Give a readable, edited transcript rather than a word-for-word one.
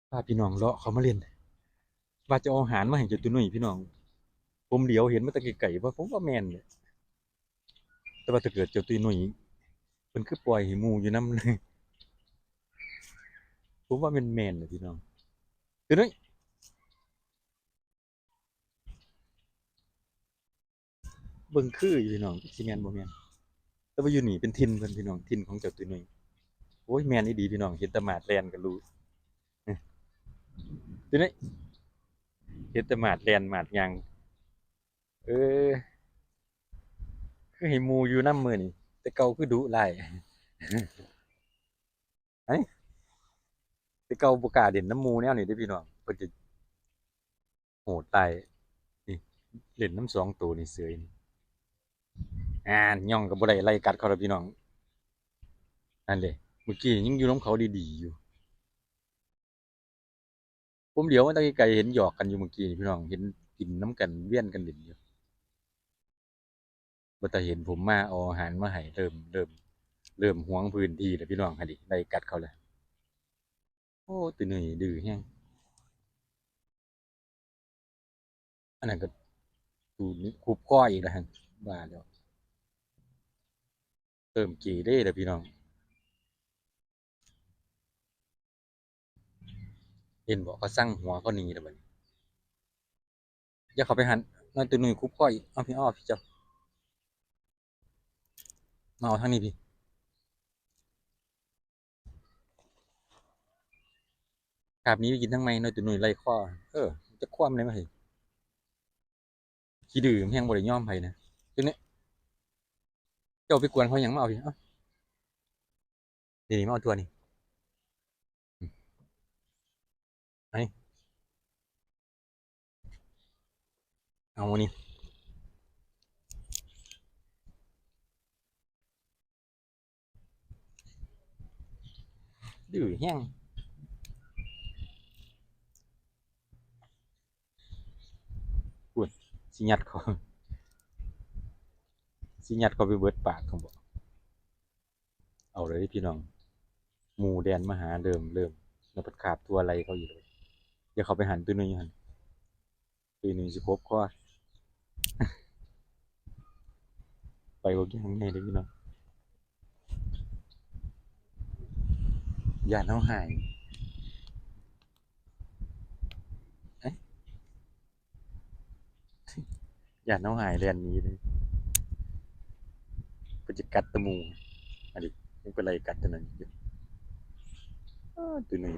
พาพี่น้องเลาะเขามาเล่นว่าจะเอาอาหารมาให้เจ้าตัวน้อยพี่น้องผมเดียวเห็นมาแตะไกลๆว่าผมว่าแม่นเนี่ยแต่ว่าถ้าเกิดเจ้าตัวน้อยเพิ่นคือปล่อยให้หมู่อยู่นำเลยผมว่าแม่นน่ะพี่น้องตัวน้อยเบิ่งคืออยู่พี่น้องสิแม่นบ่แม่นแต่ว่าอยู่นี่เป็นถิ่นเพิ่นพี่น้องถิ่นของเจ้าตัวน้อยโอ้ยแม่นอีหลีพี่น้องเห็นแต่หมาดแล่นก็รู้ตัวน้อยเห็นแต่หมาดแล่นหมาดย่างเออคือให้หมู่อยู่นำมื้อนี้แต่เก่าคือดุหลายไอ้แต่เก่าบ่กล้าเล่นน้ำหมู่แนวนี้เด้อพี่น้องเพิ่นจะโหดตายนี่เล่นน้ำสองตัวนี่เสยนี่ ย่องกับบ่ได้ไล่กัดเขาแล้วพี่น้องนั่นเลยเมื่อกี้ยังอยู่น้ำเขาดีๆอยู่ผมเดี๋ยวมันตะไกลๆเห็นหยอกกันอยู่เมื่อกี้นี่พี่น้องเห็นกินน้ำกันเวียนกันเล่นอยู่บ่แต่เห็นผมมาเอาอาหารมาให้เริ่มหวงพื้นที่แล้วพี่น้องหั่นดิไล่กัดเขาแล้วโอ้ตัวนี้ดื้อแฮงอันนั้นก็ตูนี่คูบก้อยอีกแล้วหั่นว่าแล้วเติมเกเรแล้วพี่น้องเห็นบอกเขาสั่งหัวเขาหนีแล้วบัดนี้อย่าเข้าไปหันนั่นตัวนี้คูบก้อยอีกเอาพี่พี่เจ้ามาเอาทางนี้พี่คาบนี้ไปกินทั้งไม่น้อยตัวนี้ไล่ข้อจะคว่ำเลยมั้ย ขี้ดื้อมันแฮงบ่ได้ยอมไผนะตัวนี้เจ้าไปกวนเขาหยังมาเอาพี่เอ้านี่มาเอาตัวนี้อืมไอ้เอานี่ดื้อแฮงพูดสิยัดเขาสิยัดเขาไปเบิดปากเขาบ่เอาเลยพี่น้องหมู่แดนมาหาเริ่มแล้วปัดขาบตัวอะไรเขาอยู่เลยอย่าเขาไปหันตัวนึงอยู่หั่นตัวนึงสิครบคอไปบ่ยังแน่เด้อพี่น้องย่านเฮาหายเอ๊ะย่านเฮาหายแล่นหนีเลยเพิ่นจะกัดแตะหมู่อันนี้ยังเป็นไรกัดตัวนั้นอยู่ตัวนี้